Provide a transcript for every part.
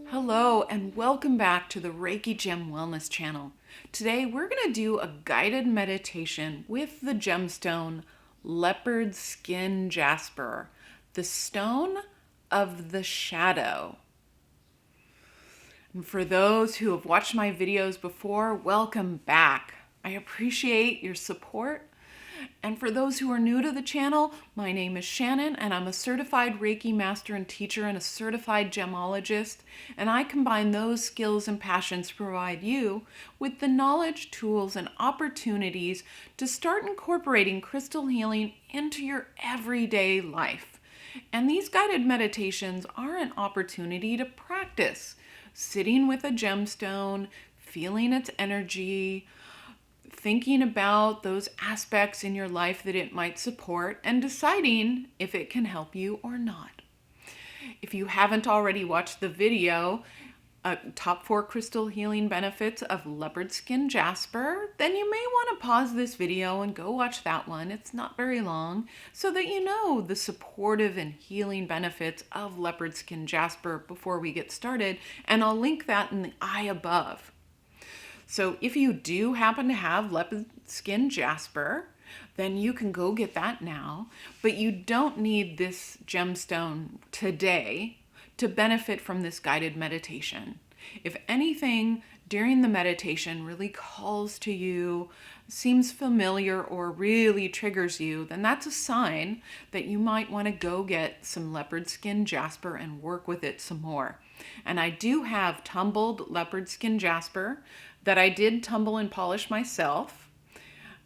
Hello and welcome back to the Reiki Gem Wellness channel. Today we're going to do a guided meditation with the gemstone Leopard Skin Jasper, the stone of the shadow. And for those who have watched my videos before, welcome back. I appreciate your support. And for those who are new to the channel, my name is Shannon and I'm a certified Reiki master and teacher and a certified gemologist. And I combine those skills and passions to provide you with the knowledge, tools, and opportunities to start incorporating crystal healing into your everyday life. And these guided meditations are an opportunity to practice sitting with a gemstone, feeling its energy, thinking about those aspects in your life that it might support, and deciding if it can help you or not. If you haven't already watched the video, Top 4 Crystal Healing Benefits of Leopard Skin Jasper, then you may want to pause this video and go watch that one. It's not very long, so that you know the supportive and healing benefits of Leopard Skin Jasper before we get started, and I'll link that in the eye above. So if you do happen to have leopard skin jasper, then you can go get that now, but you don't need this gemstone today to benefit from this guided meditation. If anything during the meditation really calls to you, seems familiar, or really triggers you, then that's a sign that you might want to go get some leopard skin jasper and work with it some more. And I do have tumbled leopard skin jasper that I did tumble and polish myself.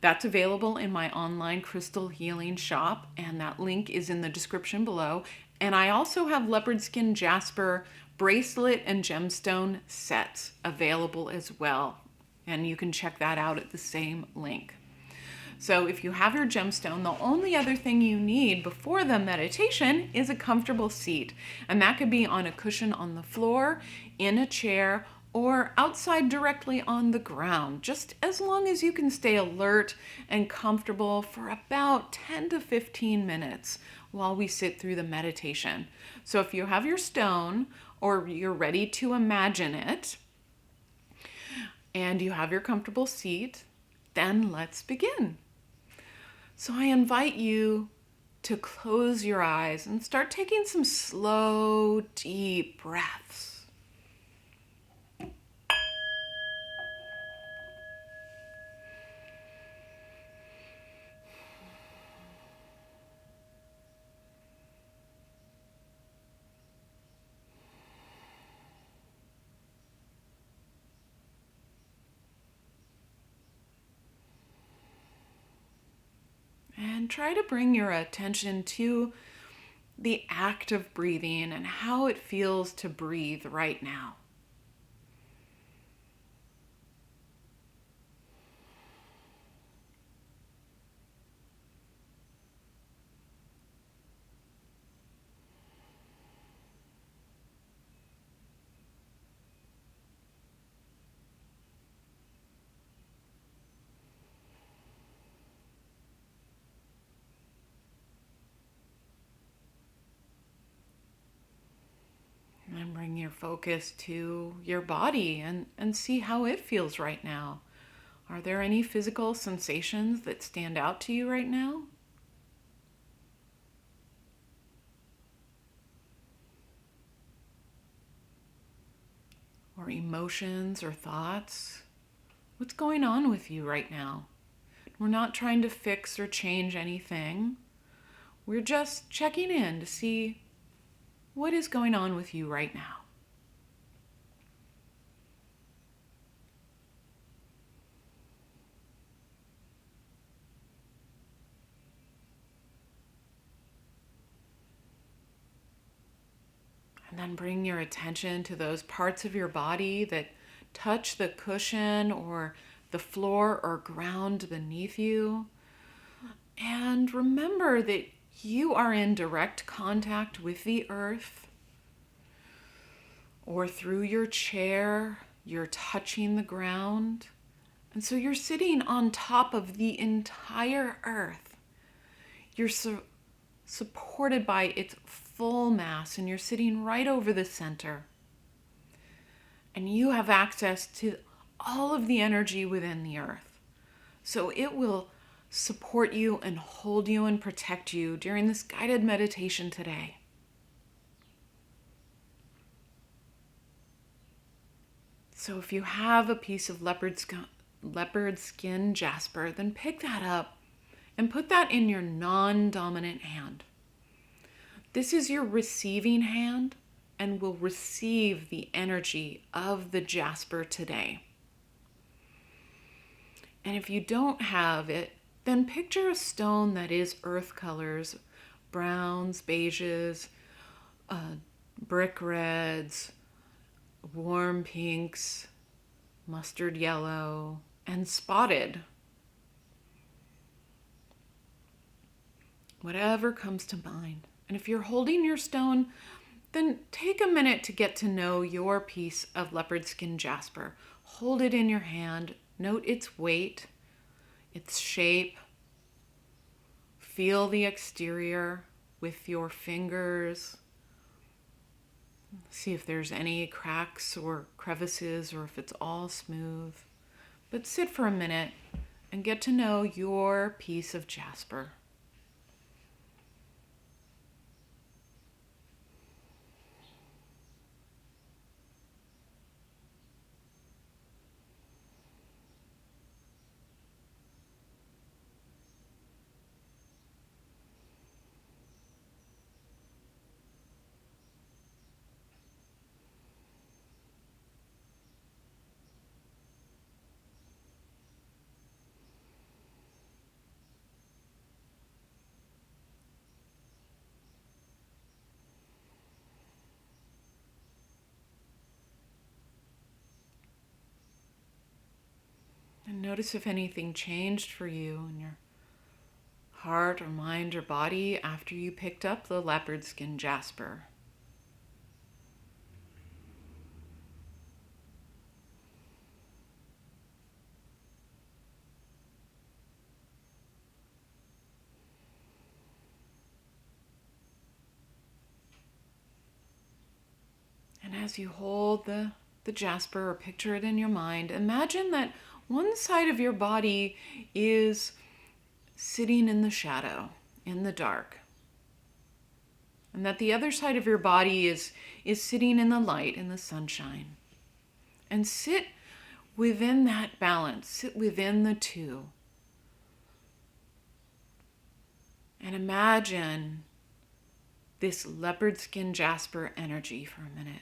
That's available in my online crystal healing shop, and that link is in the description below. And I also have leopard skin jasper bracelet and gemstone sets available as well. And you can check that out at the same link. So if you have your gemstone, the only other thing you need before the meditation is a comfortable seat. And that could be on a cushion on the floor, in a chair, or outside directly on the ground, just as long as you can stay alert and comfortable for about 10 to 15 minutes while we sit through the meditation. So if you have your stone or you're ready to imagine it and you have your comfortable seat, then let's begin. So I invite you to close your eyes and start taking some slow, deep breaths. And try to bring your attention to the act of breathing and how it feels to breathe right now. And bring your focus to your body and see how it feels right now. Are there any physical sensations that stand out to you right now? Or emotions or thoughts? What's going on with you right now? We're not trying to fix or change anything. We're just checking in to see what is going on with you right now. And then bring your attention to those parts of your body that touch the cushion or the floor or ground beneath you. And remember that you are in direct contact with the earth, or through your chair, you're touching the ground. And so you're sitting on top of the entire earth. You're supported by its full mass, and you're sitting right over the center. and you have access to all of the energy within the earth. So it will support you and hold you and protect you during this guided meditation today. So if you have a piece of leopard skin jasper, then pick that up and put that in your non-dominant hand. This is your receiving hand and will receive the energy of the jasper today. And if you don't have it, then picture a stone that is earth colors, browns, beiges, brick reds, warm pinks, mustard yellow, and spotted. Whatever comes to mind. And if you're holding your stone, then take a minute to get to know your piece of leopard skin jasper. Hold it in your hand. Note its weight, its shape. Feel the exterior with your fingers. See if there's any cracks or crevices or if it's all smooth. But sit for a minute and get to know your piece of jasper. And notice if anything changed for you in your heart or mind or body after you picked up the leopard skin jasper. And as you hold the jasper or picture it in your mind, imagine that one side of your body is sitting in the shadow, in the dark. And that the other side of your body is sitting in the light, in the sunshine. And sit within that balance, sit within the two. And imagine this leopard skin jasper energy for a minute.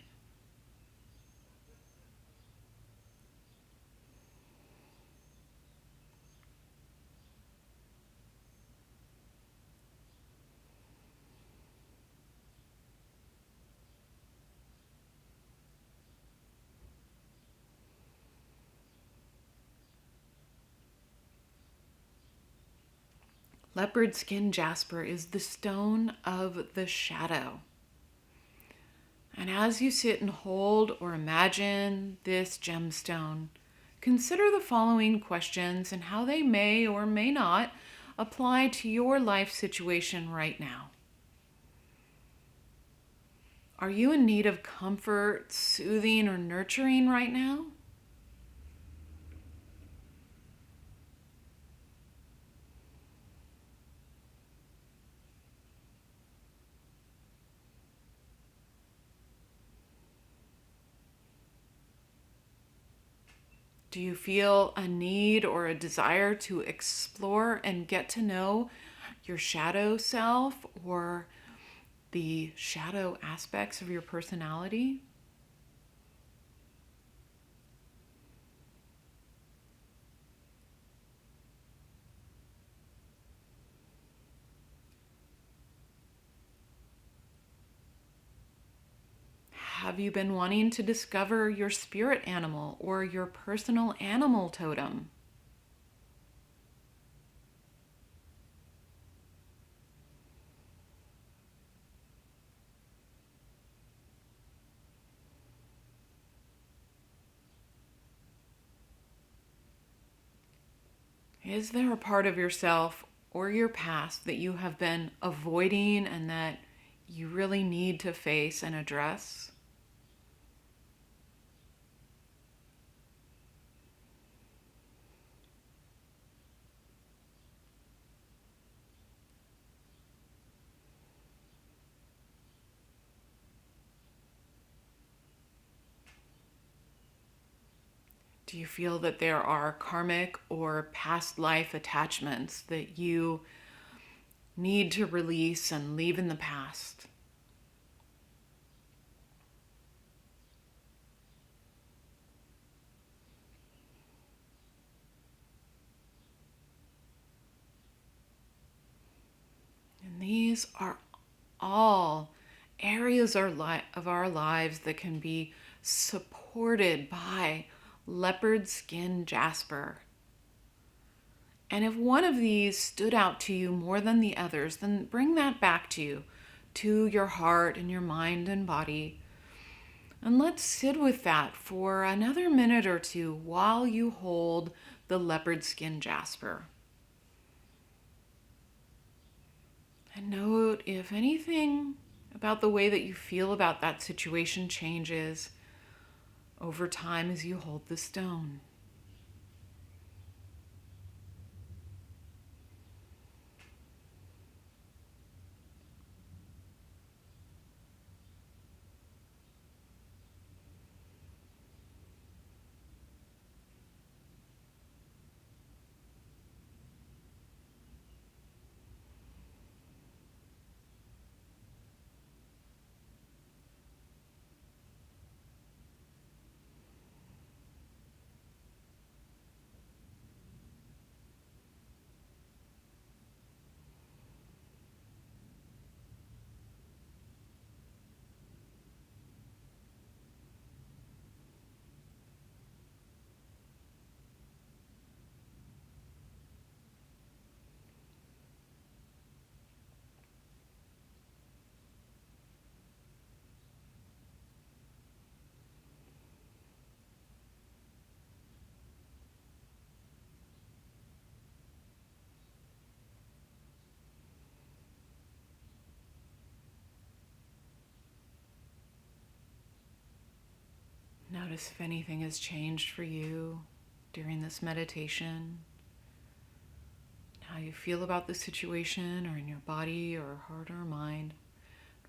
Leopard skin jasper is the stone of the shadow. And as you sit and hold or imagine this gemstone, consider the following questions and how they may or may not apply to your life situation right now. Are you in need of comfort, soothing, or nurturing right now? Do you feel a need or a desire to explore and get to know your shadow self or the shadow aspects of your personality? Have you been wanting to discover your spirit animal or your personal animal totem? Is there a part of yourself or your past that you have been avoiding and that you really need to face and address? Do you feel that there are karmic or past life attachments that you need to release and leave in the past? And these are all areas of our lives that can be supported by leopard skin jasper. And if one of these stood out to you more than the others, then bring that back to you, to your heart and your mind and body. And let's sit with that for another minute or two while you hold the leopard skin jasper. And note if anything about the way that you feel about that situation changes over time as you hold the stone. Notice if anything has changed for you during this meditation, how you feel about the situation or in your body or heart or mind.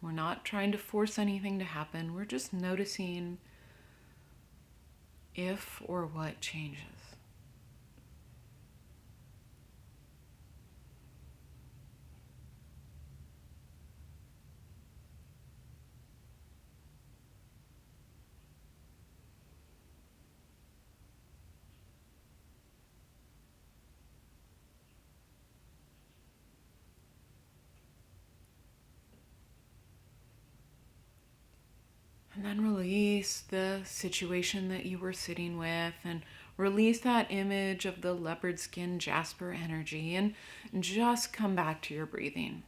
We're not trying to force anything to happen. We're just noticing if or what changes. And then release the situation that you were sitting with and release that image of the leopard skin jasper energy and just come back to your breathing.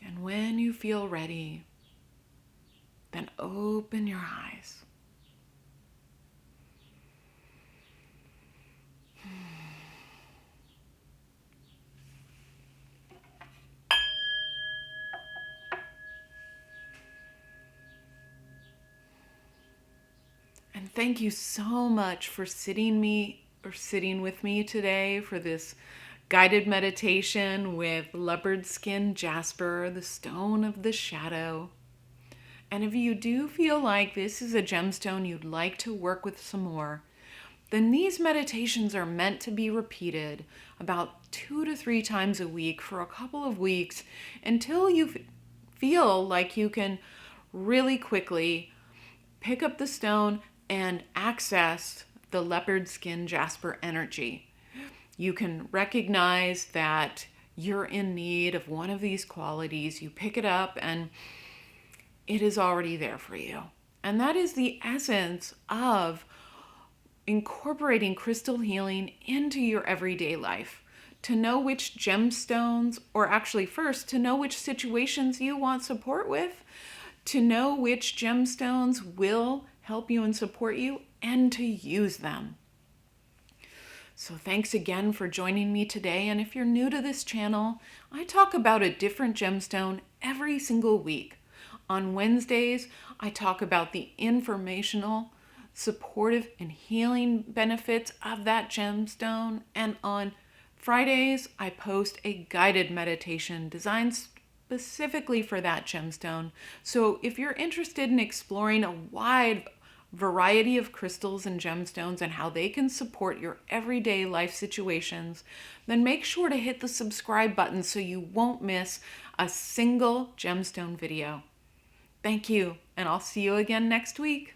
And when you feel ready, then open your eyes. And thank you so much for sitting with me today for this guided meditation with leopard skin jasper, the stone of the shadow. And if you do feel like this is a gemstone you'd like to work with some more, then these meditations are meant to be repeated about 2 to 3 times a week for a couple of weeks until you feel like you can really quickly pick up the stone and access the leopard skin jasper energy. You can recognize that you're in need of one of these qualities. You pick it up and it is already there for you. And that is the essence of incorporating crystal healing into your everyday life. To know which gemstones, or actually first, to know which situations you want support with, to know which gemstones will help you and support you, and to use them. So thanks again for joining me today. And if you're new to this channel, I talk about a different gemstone every single week. On Wednesdays, I talk about the informational, supportive, and healing benefits of that gemstone. And on Fridays, I post a guided meditation designed specifically for that gemstone. So if you're interested in exploring a wide variety of crystals and gemstones and how they can support your everyday life situations, then make sure to hit the subscribe button so you won't miss a single gemstone video. Thank you, and I'll see you again next week.